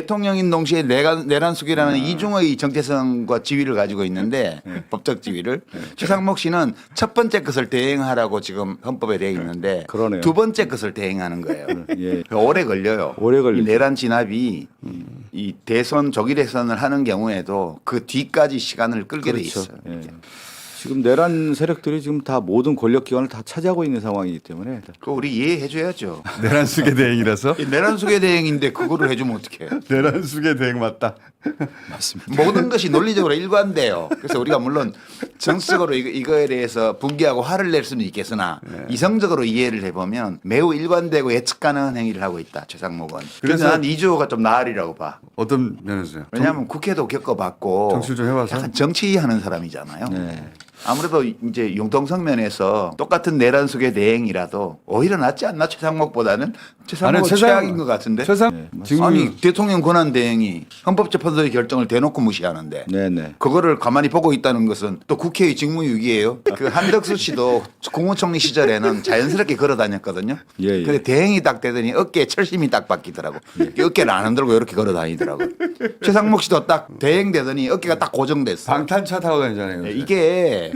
대통령인 동시에 내란숙이라는 이중의 정체성과 지위를 가지고 있는데 법적 지위를 최상목 씨는 첫 번째 것을 대행하라고 지금 헌법에 되어 있는데 그러네요. 두 번째 것을 대행하는 거예요. 예. 오래 걸려요. 오래 걸리죠. 이 내란 진압이 이 대선 조기 대선을 하는 경우에도 그 뒤까지 시간을 끌게 돼 그렇죠. 있어요. 예. 지금 내란 세력들이 지금 다 모든 권력 기관을 다 차지하고 있는 상황이기 때문에 그거 우리 이해해 줘야죠. 내란숙의 대행이라서 내란숙의 대행인데 그거를 해주면 어떡해. 내란숙의 대행 맞다. 맞습니다. 모든 것이 논리적으로 일관돼요. 그래서 우리가 물론 정치적으로 이거에 대해서 분개하고 화를 낼 수는 있겠으나 이성적으로 이해를 해보면 매우 일관되고 예측 가능한 행위를 하고 있다. 최상목은. 그래서 난 이주호가 좀 나으리라고 봐. 어떤 면에서요? 왜냐하면 국회도 겪어봤고 정치를 좀 해봐서? 약간 정치하는 사람이잖아요. 네. 아무래도 이제 융통성 면에서 똑같은 내란숙의 대행이라도 오히려 낫지 않나 최상목보다는 최상목은 최악인 것 같은데. 지금 아니 대통령 권한 대행이 헌법재판소의 결정을 대놓고 무시하는데 네네. 그거를 가만히 보고 있다는 것은 또 국회의 직무유기예요. 그 한덕수 씨도 국무총리 시절에는 자연스럽게 걸어 다녔거든요. 예, 예. 근데 대행이 딱 되더니 어깨에 철심이 딱 바뀌더라고. 어깨를 안 흔들고 이렇게 걸어 다니더라고. 최상목 씨도 딱 대행 되더니 어깨가 딱 고정됐어. 방탄차 타고 다니잖아요. 요새. 이게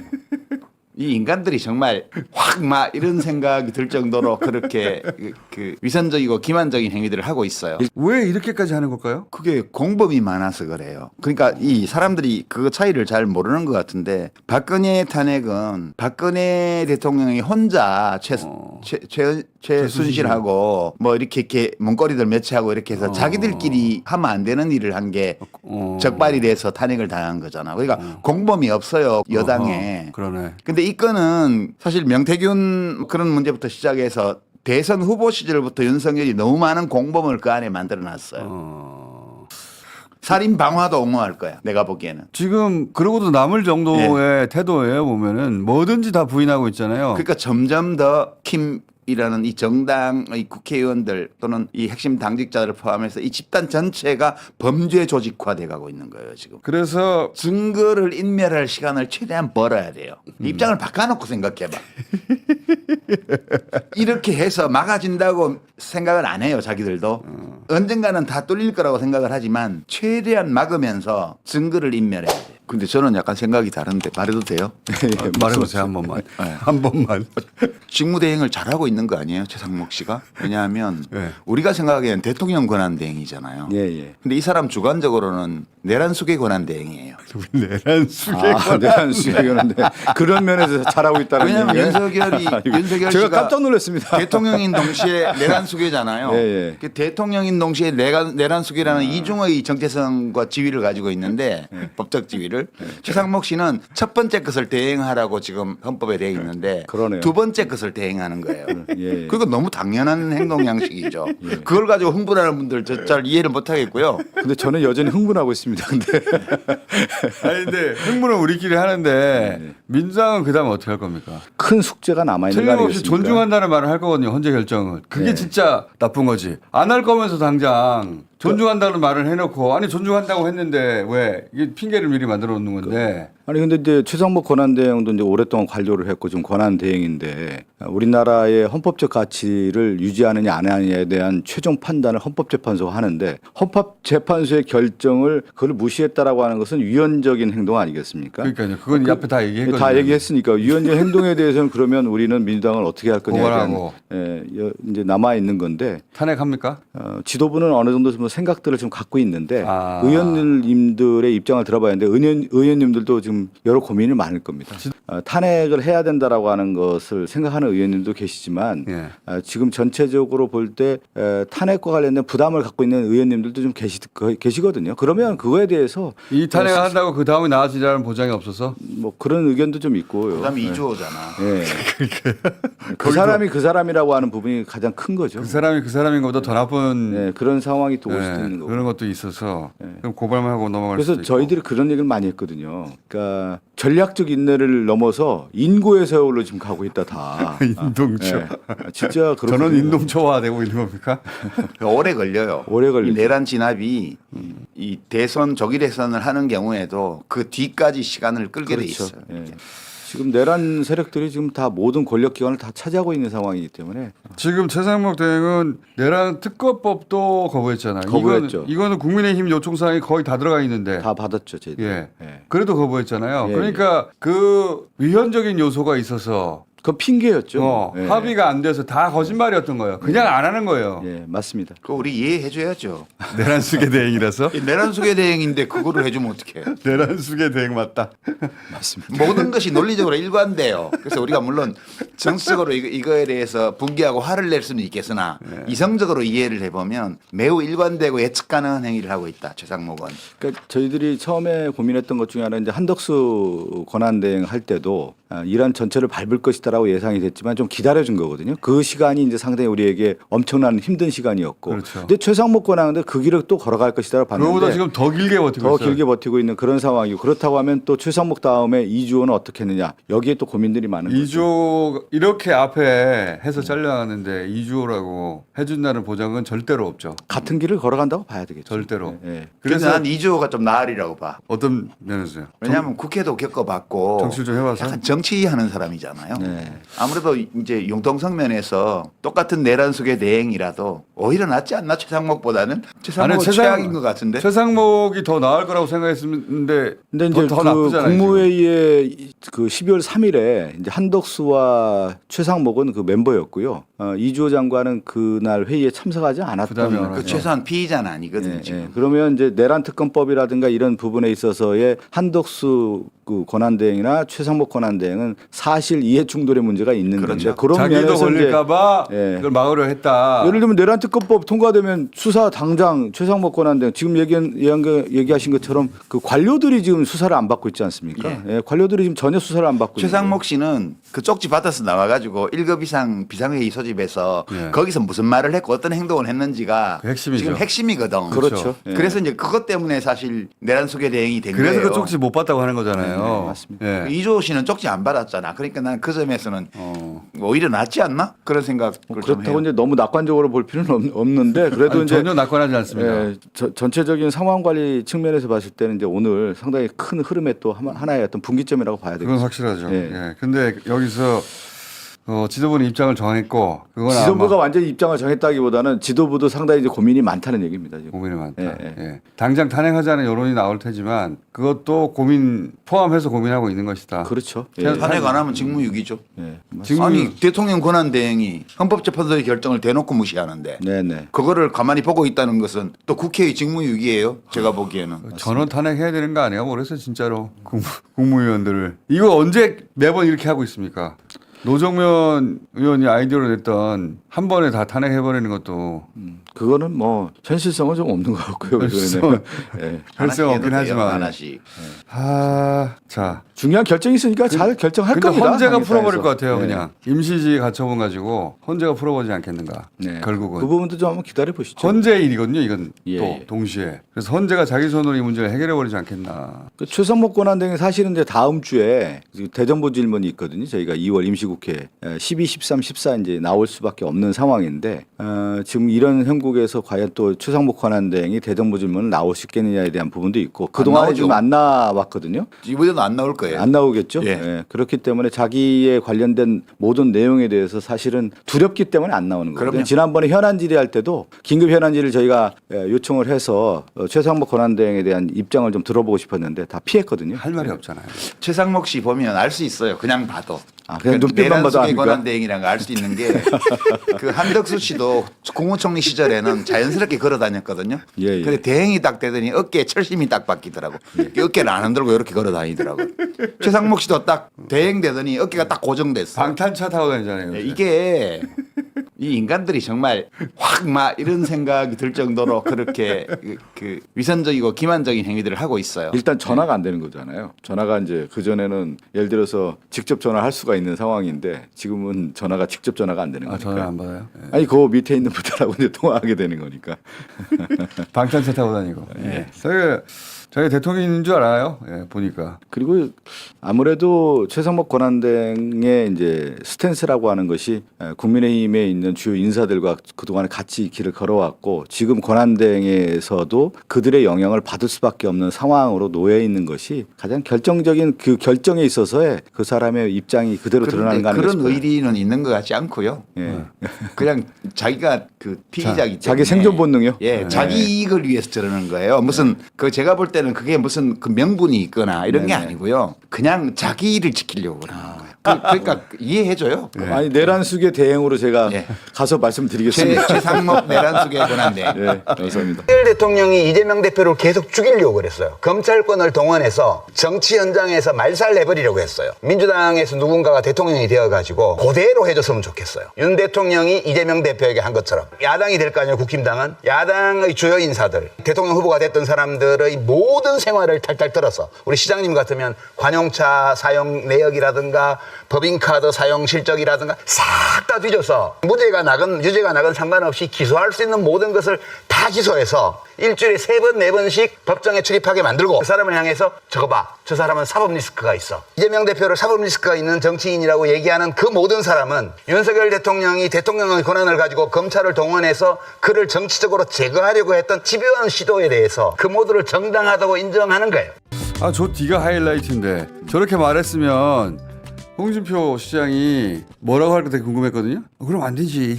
이 인간들이 정말 확 막 이런 생각이 들 정도로 그렇게 그 위선적이고 기만적인 행위들을 하고 있어요. 왜 이렇게까지 하는 걸까요? 그게 공범이 많아서 그래요. 그러니까 이 사람들이 그 차이를 잘 모르는 것 같은데 박근혜 탄핵은 박근혜 대통령이 혼자 최순실하고 뭐 이렇게 문고리들 매치하고 이렇게 해서 자기들끼리 하면 안 되는 일을 한 게 적발이 돼서 탄핵을 당한 거잖아. 그러니까 공범이 없어요 여당에. 그러네. 근데 이 건은 사실 명태균 그런 문제부터 시작해서 대선 후보 시절부터 윤석열이 너무 많은 공범을 그 안에 만들어 놨어요. 살인 방화도 옹호할 거야. 내가 보기에는. 지금 그러고도 남을 정도의 태도예요 보면은 뭐든지 다 부인하고 있잖아요. 그러니까 점점 더 킴이라는 이 정당의 국회의원들 또는 이 핵심 당직자들을 포함해서 이 집단 전체가 범죄 조직화돼 가고 있는 거예요 지금. 그래서 증거를 인멸할 시간을 최대한 벌어야 돼요. 입장을 바꿔놓고 생각해봐. 이렇게 해서 막아진다고 생각을 안 해요 자기들도. 언젠가는 다 뚫릴 거라고 생각을 하지만 최대한 막으면서 증거를 인멸해야 돼요. 근데 저는 약간 생각이 다른데 말해도 돼요? 말해보세요 한 번만. 한 번만. 직무대행을 잘하고 있는 거 아니에요 최상목 씨가? 왜냐하면 네. 우리가 생각하기엔 대통령 권한대행이잖아요. 예, 예. 근데 이 사람 주관적으로는 내란숙의 권한대행이에요. 내란숙의 내란 수행하는데 그런 면에서 잘하고 있다는 왜냐하면 얘기예요? 윤석열 제가 씨가 깜짝 놀랐습니다. 대통령인 동시에 내란숙이잖아요. 예, 예. 그 대통령인 동시에 내란숙이라는 이중의 정체성과 지위를 가지고 있는데 법적 지위를 최상목 씨는 첫 번째 것을 대행하라고 지금 헌법에 되어 있는데 그러네요. 두 번째 것을 대행하는 거예요. 예. 그거 너무 당연한 행동 양식이죠. 그걸 가지고 흥분하는 분들 저 잘 이해를 못 하겠고요. 근데 저는 여전히 흥분하고 있습니다. 근데 아니 근데 흥분은 우리끼리 하는데 민주당은 그다음에 어떻게 할 겁니까? 큰 숙제가 남아 있는 거 틀림없이 아니겠습니까? 존중한다는 말을 할 거거든요. 헌재 결정은. 그게 네. 진짜 나쁜 거지. 안 할 거면서 당장 존중한다는 말을 해놓고 아니 존중한다고 했는데 왜 이게 핑계를 미리 만들어 놓는 건데. 아니 근데 이제 최상목 권한대행도 이제 오랫동안 관료를 했고 지금 권한대행인데 우리나라의 헌법적 가치를 유지하느냐 안 하느냐에 대한 최종 판단을 헌법재판소가 하는데 헌법재판소의 결정을 그걸 무시했다라고 하는 것은 위헌적인 행동 아니겠습니까? 그러니까요. 그건 이 앞에 다 얘기했거든요. 다 얘기했으니까 위헌적 행동에 대해서는 그러면 우리는 민주당을 어떻게 할 거냐에 대한 고발하고. 이제 남아 있는 건데 탄핵합니까? 지도부는 어느 정도 좀 생각들을 좀 갖고 있는데 아. 의원님들의 입장을 들어봐야 하는데 의원님들도 지금 여러 고민이 많을 겁니다. 탄핵을 해야 된다라고 하는 것을 생각하는 의원님도 계시지만 예. 지금 전체적으로 볼 때 탄핵과 관련된 부담을 갖고 있는 의원님들도 좀 계시거든요. 그러면 그거에 대해서 이 탄핵을 한다고 그 다음에 나아지라는 보장이 없어서 뭐 그런 의견도 좀 있고요. 그다음에 이주호잖아. 예. 그 사람이 그 사람이라고 하는 부분이 가장 큰 거죠. 그 사람이 그 사람인 것보다 더 나쁜 네, 그런 상황이 또 올 네, 수도 있는 거고. 그런 것도 있어서 그럼 고발만 하고 넘어갈 그래서 수도 있고. 저희들이 그런 얘기를 많이 했거든요. 그러니까 전략적 인내를 넘어서 인고의 세월로 지금 가고 있다 다. 인동초. 예. 진짜 그렇거든요. 저는 인동초화되고 있는 겁니까? 오래 걸려요. 오래 걸리죠. 이 내란 진압이 이 대선 조기 대선을 하는 경우에도 그 뒤까지 시간을 끌게 돼 그렇죠. 있어요. 예. 지금 내란 세력들이 지금 다 모든 권력 기관을 다 차지하고 있는 상황이기 때문에 지금 최상목 대행은 내란 특검법도 거부했잖아요. 거부했죠. 이거는 국민의힘 요청사항이 거의 다 들어가 있는데. 다 받았죠, 저희들. 예. 예. 그래도 거부했잖아요. 예, 그러니까 그 위헌적인 요소가 있어서 그건 핑계였죠. 예. 합의가 안 돼서 다 거짓말이었던 거예요. 그냥 안 하는 거예요. 예, 맞습니다. 그 우리 이해해줘야죠. 내란 수계 대행이라서. 이 내란 수계 대행인데 그거를 해주면 어떡해? 내란 수계 대행 맞다. 맞습니다. 모든 것이 논리적으로 일관돼요. 그래서 우리가 물론 정치적으로 이거에 대해서 분개하고 화를 낼 수는 있겠으나 이성적으로 이해를 해보면 매우 일관되고 예측 가능한 행위를 하고 있다. 최상목은. 그러니까 저희들이 처음에 고민했던 것 중에 하나는 이제 한덕수 권한대행 할 때도 이란 전체를 밟을 것이다라고 예상이 됐지만 좀 기다려준 거거든요. 그 시간이 이제 상당히 우리에게 엄청난 힘든 시간이었고. 그렇죠. 근데 최상목 권한대 그 길을 또 걸어갈 것이다라고 봤는데 그거보다 지금 더 길게 버티고 더 있어요. 길게 버티고 있는 그런 상황이고 그렇다고 하면 또 최상목 다음에 이주호는 어떻게 했느냐 여기에 또 고민들이 많은 거죠. 이주호 이렇게 앞에 해서 잘려가는데 이주호라고 해준다는 보장은 절대로 없죠. 같은 길을 걸어간다고 봐야 되겠죠. 절대로. 예, 예. 그래서 그래서 난 이주호가 좀 나으리라고 봐. 어떤 면에서요? 왜냐하면 국회도 겪어봤고 정치를 좀 해봐서? 약간 정치하는 사람이잖아요. 네. 아무래도 이제 용통성 면에서 똑같은 내란 수계 대행이라도 오히려 낫지 않나 최상목보다는 최상목은 최악인 것 같은데. 최상목이 더 나을 거라고 생각했는데 근데 이제 더 그 나쁘잖아요. 국무회의에 그 12월 3일에 이제 한덕수와 최상목은 그 멤버였고요. 이주호 장관은 그날 회의에 참석하지 부담이 않았던. 많아서. 그 최소한 피의자는 아니거든요. 예, 지금. 예. 그러면 이제 내란 특검법이라든가 이런 부분에 있어서의 한덕수 그 권한대행이나 최상목 권한대행은 사실 이해 충돌의 문제가 있는 그렇죠. 건데 그런 자기도 면에서 이제 걸릴까봐 예. 그걸 막으려 했다. 예를 들면 내란 특검법 통과되면 수사 당장 최상목 권한대행 지금 얘기하신 것처럼 그 관료들이 지금 수사를 안 받고 있지 않습니까? 예, 관료들이 지금 전혀 수사를 안 받고 최상목 씨는 그 쪽지 받아서 나와가지고 1급 이상 비상회의 소집해서 예. 거기서 무슨 말을 했고 어떤 행동을 했는지가 그 핵심이죠. 지금 핵심이거든. 그렇죠. 예. 그래서 이제 그것 때문에 사실 내란 수계 대행이 된 그래서 거예요. 그 쪽지 못 봤다고 하는 거잖아요. 네, 맞습니다. 예. 이주호 씨는 쪽지 안 받았잖아. 그러니까 난 그 점에서는 어. 오히려 낫지 않나 그런 생각을 좀 그렇다고 해요. 이제 너무 낙관적으로 볼 필요는 없는데 그래도 아니, 이제 전혀 낙관하지 않습니다. 예, 전체적인 상황 관리 측면에서 봤을 때는 이제 오늘 상당히 큰 흐름의 또 하나의 어떤 분기점이라고 봐야 그건 되겠습니다. 확실하죠. 예. 예. 근데 여기서 지도부는 입장을 정했고 그건 지도부가 아마 완전히 입장을 정했다기보다는 지도부도 상당히 이제 고민이 많다는 얘기입니다. 지금. 고민이 많다. 예, 예. 예. 당장 탄핵하자는 여론이 나올 테지만 그것도 고민 포함해서 고민하고 있는 것이다. 그렇죠. 예. 그냥 탄핵 안 하면 직무유기죠. 예. 직무- 아니 대통령 권한 대행이 헌법재판소의 결정을 대놓고 무시하는데 네네. 그거를 가만히 보고 있다는 것은 또 국회의 직무유기예요. 제가 보기에는. 전원 탄핵해야 되는 거 아니야? 그래서 진짜로 국무위원들을 이거 언제 매번 이렇게 하고 있습니까? 노정면 의원이 아이디어를 냈던 한 번에 다 탄핵해버리는 것도 그거는 뭐 현실성은 좀 없는 것 같고요. 현실성은- 예. 혈성 하나씩 없긴 해도 돼요, 하지만 하나씩. 자 중요한 결정이 있으니까 잘 결정할 근데 겁니다. 헌재가 당에서. 풀어버릴 것 같아요. 예. 그냥 임시지 가처분 가지고 헌재가 풀어버리지 않겠는가. 네. 결국은 그 부분도 좀 한번 기다려 보시죠. 헌재 일이거든요. 이건 예, 또 예. 동시에 그래서 헌재가 자기 손으로 이 문제를 해결해버리지 않겠나. 그 최상목 권한대행이 사실은 이제 다음 주에 대정부 질문이 있거든요. 저희가 2월 임시국회 12, 13, 14 이제 나올 수밖에 없는 상황인데 지금 이런 형국에서 과연 또 최상목 권한대행이 대정부 질문을 나올 수 있겠느냐에 대한 부분도 있고 그동안에 나오죠. 지금 안 나왔거든요. 이번에도 안 나올 거예요. 안 나오겠죠. 예. 예. 그렇기 때문에 자기에 관련된 모든 내용에 대해서 사실은 두렵기 때문에 안 나오는 거거든요. 그럼요. 지난번에 현안 질의할 때도 긴급 현안 질의를 저희가 요청을 해서 최상목 권한대행에 대한 입장을 좀 들어보고 싶었는데 다 피했거든요. 할 말이 없잖아요. 최상목 씨 보면 알 수 있어요. 그냥 봐도. 아, 그냥 눈빛만 봐도 압니까? 권한 대행이라는 걸 알 수 있는 게 그 한덕수 씨도 국무총리 시절에는 자연스럽게 걸어 다녔거든요. 예, 예. 근데 대행이 딱 되더니 어깨에 철심이 딱 박히더라고. 어깨를 안 흔들고 이렇게 걸어 다니더라고. 최상목 씨도 딱 대행 되더니 어깨가 딱 고정됐어. 방탄차 타고 다니잖아요. 예, 요새. 이게 이 인간들이 정말 확 막 이런 생각이 들 정도로 그렇게 그 위선적이고 기만적인 행위들을 하고 있어요. 일단 전화가 안 되는 거잖아요. 전화가 이제 그 전에는 예를 들어서 직접 전화할 수가 있는 상황인데 지금은 전화가 직접 전화가 안 되는 아, 거니까. 전화 안 받아요. 예. 아니 그 밑에 있는 분들하고 이제 통화하게 되는 거니까. 방탄차 타고 다니고. 예. 저희 자기 대통령인 줄 알아요. 예, 보니까. 그리고 아무래도 최상목 권한대행의 이제 스탠스라고 하는 것이 국민의힘에 있는 주요 인사들과 그동안에 같이 길을 걸어왔고 지금 권한대행에서도 그들의 영향을 받을 수밖에 없는 상황으로 놓여 있는 것이 가장 결정적인 그 결정에 있어서의 그 사람의 입장이 그대로 드러나는 거 아닌가 그런 싶어요. 의리는 있는 것 같지 않고요. 예. 그냥 자기가 그 피의자이기 때문에 자기 생존 본능이요? 예, 자기 이익을 위해서 저러는 거예요. 무슨 그 제가 볼 때는 그게 무슨 그 명분이 있거나 이런 게 아니고요. 그냥 자기 일을 지키려고 그러는 거예요. 그러니까 이해해줘요. 아니 내란숙의 대행으로 제가 예. 가서 말씀드리겠습니다. 최상목 내란숙의 권한대. 네, 감사합니다. 윤석열 대통령이 이재명 대표를 계속 죽이려고 그랬어요. 검찰권을 동원해서 정치 현장에서 말살 내버리려고 했어요. 민주당에서 누군가가 대통령이 되어가지고 그대로 해줬으면 좋겠어요. 윤 대통령이 이재명 대표에게 한 것처럼 야당이 될 거 아니에요. 국힘당은 야당의 주요 인사들, 대통령 후보가 됐던 사람들의 모든 생활을 탈탈 털어서 우리 시장님 같으면 관용차 사용 내역이라든가 법인카드 사용 실적이라든가 싹 다 뒤져서 유죄가 나건 상관없이 기소할 수 있는 모든 것을 다 기소해서 일주일에 3번, 4번씩 법정에 출입하게 만들고 그 사람을 향해서 저거 봐. 저 사람은 사법 리스크가 있어. 이재명 대표를 사법 리스크가 있는 정치인이라고 얘기하는 그 모든 사람은 윤석열 대통령이 대통령의 권한을 가지고 검찰을 동원해서 그를 정치적으로 제거하려고 했던 집요한 시도에 대해서 그 모두를 정당하다고 인정하는 거예요. 아, 저 뒤가 하이라이트인데 저렇게 말했으면 홍준표 시장이 뭐라고 할까 되게 궁금했거든요. 그럼 안 되지.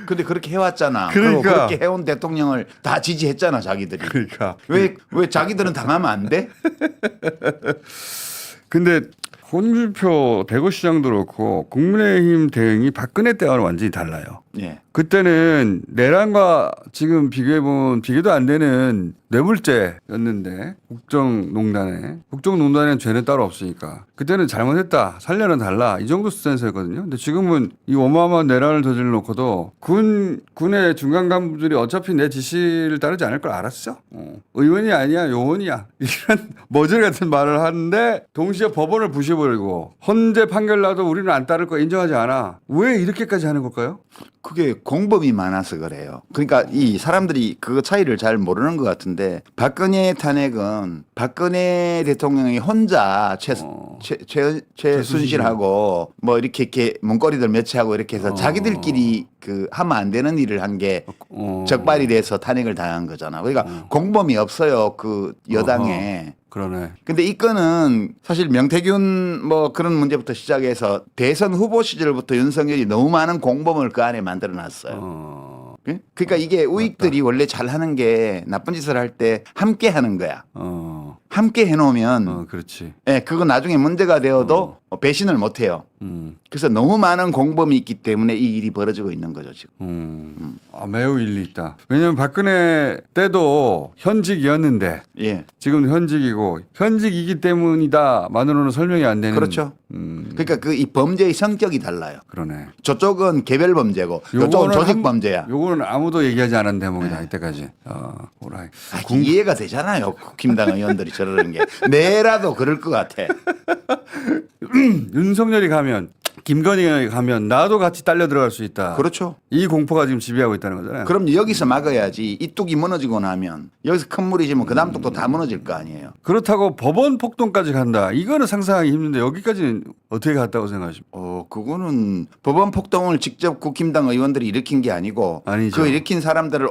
근데 그렇게 해왔잖아. 그러니까. 그리고 그렇게 해온 대통령을 다 지지했잖아, 자기들이. 그러니까. 왜 자기들은 당하면 안 돼? 근데 홍준표 대구시장도 그렇고 국민의힘 대응이 박근혜 때와는 완전히 달라요. 예. 그때는 내란과 지금 비교해보면 비교도 안 되는 뇌물죄였는데 국정농단에는 죄는 따로 없으니까 그때는 잘못했다 살려는 달라 이 정도 스탠스였거든요. 근데 지금은 이 어마어마한 내란을 저질러 놓고도 군의 중간 간부들이 어차피 내 지시를 따르지 않을 걸 알았어. 의원이 아니야 요원이야 이런 머저리 같은 말을 하는데 동시에 법원을 부셔버리고 헌재 판결 나도 우리는 안 따를 거 인정하지 않아. 왜 이렇게까지 하는 걸까요? 그게 공범이 많아서 그래요. 그러니까 이 사람들이 그 차이를 잘 모르는 것 같은데 박근혜 탄핵은 박근혜 대통령이 혼자 최순실하고 뭐 이렇게 문거리들 매치하고 이렇게 해서 자기들끼리 그 하면 안 되는 일을 한 게 적발이 돼서 탄핵을 당한 거잖아. 그러니까 공범이 없어요. 그 여당에. 그러네. 근데 이 건은 사실 명태균 뭐 그런 문제부터 시작해서 대선 후보 시절부터 윤석열이 너무 많은 공범을 그 안에 만들어 놨어요. 그러니까 이게 우익들이 원래 잘하는 게 나쁜 짓을 할 때 함께 하는 거야. 함께 해놓으면 그렇지. 예, 그거 나중에 문제가 되어도 배신을 못 해요. 그래서 너무 많은 공범이 있기 때문에 이 일이 벌어지고 있는 거죠, 지금. 아, 매우 일리 있다. 왜냐하면 박근혜 때도 현직이었는데 예. 지금 현직이고 현직이기 때문이다만으로는 설명이 안 되는. 그렇죠. 그러니까 그 이 범죄의 성격이 달라요. 그러네. 저쪽은 개별 범죄고 이쪽은 조직 범죄야. 요거는 아무도 얘기하지 않은 대목이다 이때까지. 오라이. 이해가 되잖아요. 국힘당 의원들이 저러는 게. 내라도 그럴 것 같아. 윤석열이 가면 김건희가 가면 나도 같이 딸려 들어갈 수 있다. 그렇죠. 이 공포가 지금 지배하고 있다는 거잖아요. 그럼 여기서 막아야지. 이 뚝이 무너지고 나면 여기서 큰 물이 지면 그 다음 뚝도 다 무너질 거 아니에요. 그렇다고 법원 폭동까지 간다. 이거는 상상하기 힘든데 여기까지는 어떻게 갔다고 생각하십니까? 그거는 법원 폭동을 직접 국힘당 의원들이 일으킨 게 아니고 아니죠. 그 일으킨 사람들을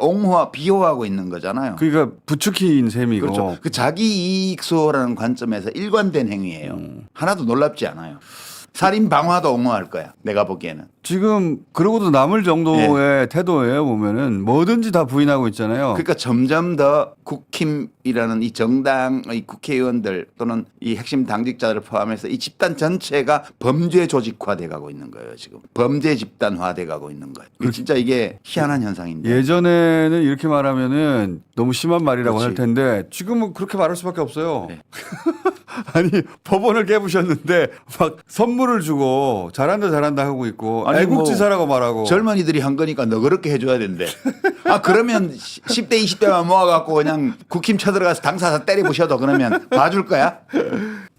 비호하고 있는 거잖아요. 그러니까 부추긴 셈이고. 그렇죠. 그 자기 이익 수호라는 관점에서 일관된 행위예요. 하나도 놀랍지 않아요. 살인 방화도 옹호할 거야. 내가 보기에는. 지금 그러고도 남을 정도의 태도예요. 보면은 뭐든지 다 부인하고 있잖아요. 그러니까 점점 더 국힘이라는 이 정당의 국회의원들 또는 이 핵심 당직자들을 포함해서 이 집단 전체가 범죄 조직화돼 가고 있는 거예요. 지금 범죄 집단화돼 가고 있는 거예요. 진짜 이게 희한한 현상인데. 예전에는 이렇게 말하면은 너무 심한 말이라고 그렇지. 할 텐데 지금은 그렇게 말할 수밖에 없어요. 네. 아니 법원을 깨부셨는데 막 선물을 주고 잘한다 하고 있고 아니, 애국지사라고 말하고 젊은이들이 한 거니까 너그럽게 해줘야 된대. 그러면 10대 20대만 모아갖고 그냥 국힘 쳐들어가서 당사자 때려 부셔도 그러면 봐줄 거야?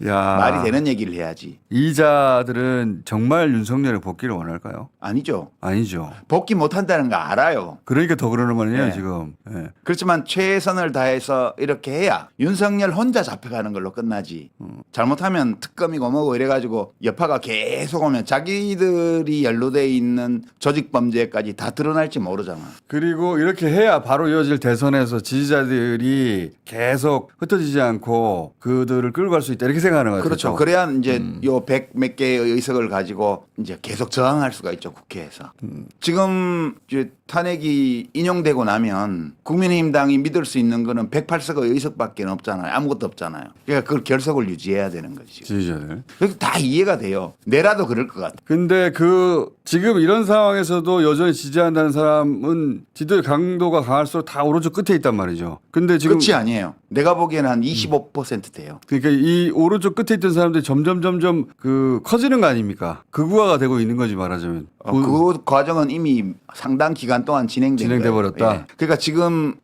야. 말이 되는 얘기를 해야지. 이자들은 정말 윤석열의 복귀를 원할까요? 아니죠. 아니죠. 복귀 못한다는 거 알아요. 그러니까 더 그러는 말이에요 네. 지금. 예. 그렇지만 최선을 다해서 이렇게 해야 윤석열 혼자 잡혀가는 걸로 끝나지. 잘못하면 특검이고 뭐고 이래가지고 여파가 계속 오면 자기들이 연루돼 있는 조직범죄까지 다 드러날지 모르잖아. 그리고 이렇게 해야 바로 이어질 대선에서 지지자들이 계속 흩어지지 않고 그들을 끌고 갈 수 있다 이렇게 생각하는 거죠. 그렇죠. 그래야 이제 요 100 몇 개의 의석을 가지고 이제 계속 저항할 수가 있죠, 국회에서. 지금 이제 탄핵이 인용되고 나면 국민의힘당이 믿을 수 있는 거는 108석의 의석밖에 없잖아요. 아무것도 없잖아요. 그러니까 그걸 결석을 유지해야 되는 거지. 지금. 지지자들. 그래서 다 이해가 돼요. 내라도 그럴 것 같아. 근데 지금 이런 상황에서도 여전히 지지한다는 사람은 지도의 강도가 강할수록 다 오른쪽 끝에 있단 말이죠. 근데 지금 끝이 아니에요. 내가 보기에는 한 25% 돼요. 그러니까 이 오른쪽 끝에 있던 사람들이 점점 커지는 거 아닙니까? 극우화가 되고 있는 거지 말하자면. 그 과정은 이미 상당 기간 동안 진행돼 버렸다. 예. 그러니까 지금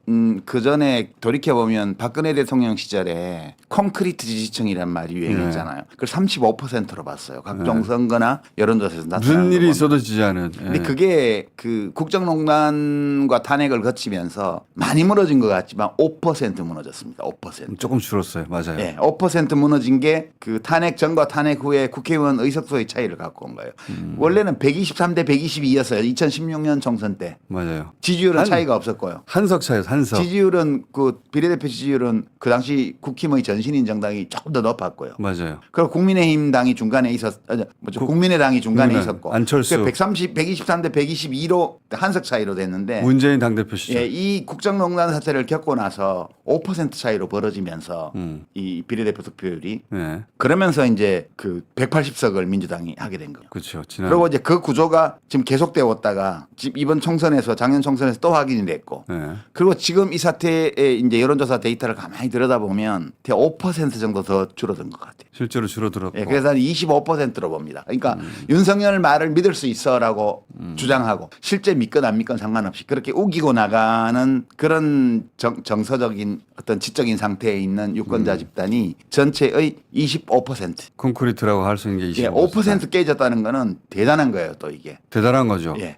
그 전에 돌이켜 보면 박근혜 대통령 시절에 콘크리트 지지층이란 말이 유행했잖아요. 그걸 35%로 봤어요. 각종 선거나 여론조사에서 나타나는 무슨 일이 거 있어도 지지하는. 예. 근데 그게 그 국정농단과 탄핵을 거치면서 많이 무너진 것 같지만 5% 무너졌습니다. 5%. 조금 줄었어요. 맞아요. 예, 5% 무너진 게 그 탄핵 전과 탄핵 후에 국회의원 의석수의 차이를 갖고 온 거예요. 원래는 123대 122였어요. 2016년 총선 때. 맞아요. 지지율은 차이가 없었고요. 한석 차이에서 한석. 지지율은 그 비례대표 지지율은 그 당시 국힘의 전신인 정당이 조금 더 높았고요. 맞아요. 그리고 국민의힘 당이 중간에 국민의당이 중간에 국민의당, 있었고. 안철수. 123대 122로 한석 차이로 됐는데. 문재인 당대표 시절. 예, 이 국정농단 사태를 겪고 나서 5% 차이로 벌어지면서 이 비례대표 득표율이 네. 그러면서 이제 그 180석을 민주당이 하게 된 거예요. 그렇죠. 지난. 그리고 이제 그 구조가 지금 계속되어 왔다가 지금 이번 총선에서 작년 총선에서 또 확인이 됐고 네. 그리고 지금 이 사태의 이제 여론조사 데이터를 가만히 들여다보면 5% 정도 더 줄어든 것 같아요. 실제로 줄어들었고. 예, 그래서 한 25%로 봅니다. 그러니까 윤석열 말을 믿을 수 있어라고 주장하고 실제 믿건 안 믿건 상관없이 그렇게 우기고 나가는 그런 정서적인 어떤 지적인 상태에 있는 유권자 집단이 전체의 25%. 콘크리트라고 할 수 있는 게 25%. 예, 5% 깨졌다는 거는 대단한 거예요, 또 이게. 대단한 거죠. 예.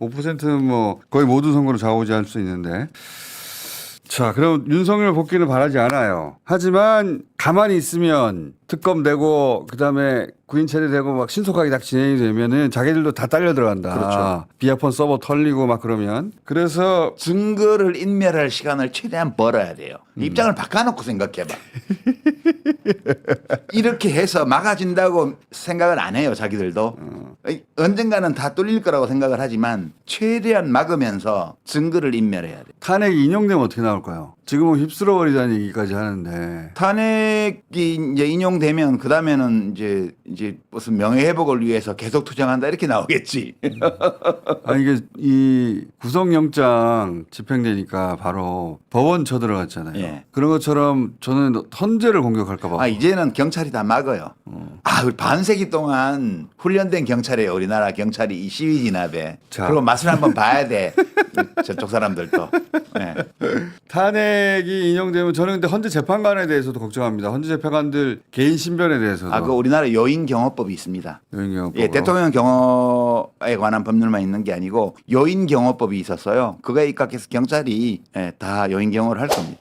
5%는 뭐 거의 모든 선거로 좌우지할 수 있는데. 자, 그럼 윤석열 복귀는 바라지 않아요. 하지만 가만히 있으면 특검 되고 그다음에 구인 처리되고 막 신속하게 딱 진행이 되면은 자기들도 다 딸려 들어간다. 그렇죠. 비아폰 서버 털리고 막 그러면. 그래서 증거를 인멸할 시간을 최대한 벌어야 돼요. 입장을 바꿔놓고 생각해봐. 이렇게 해서 막아진다고 생각을 안 해요, 자기들도. 언젠가는 다 뚫릴 거라고 생각을 하지만 최대한 막으면서 증거를 인멸해야 돼요. 탄핵이 인용되면 어떻게 나올까요? 지금은 휩쓸어 버리자는 얘기까지 하는데. 탄핵이 이제 인용되면 그 다음에는 이제 무슨 명예회복을 위해서 계속 투쟁한다 이렇게 나오겠지. 아니 이게 이 구속영장 집행되니까 바로 법원 쳐들어갔잖아요. 예. 그런 것처럼 저는 헌재를 공격할까 봐. 이제는 경찰이 다 막아요. 우리 반세기 동안 훈련된 경찰이에요. 우리나라 경찰이 이 시위 진압에. 자. 그리고 맛을 한번 봐야 돼. 저쪽 사람들도. 네. 탄핵이 인용되면 저는 근데 헌재 재판관에 대해서도 걱정합니다. 헌재 재판관들 개인 신변에 대해서도. 그 우리나라 요인 경호법이 있습니다. 요인 경호법으로. 예, 대통령 경호에 관한 법률만 있는 게 아니고 요인 경호법이 있었어요. 그거에 입각해서 경찰이 다 요인 경호를 할 겁니다.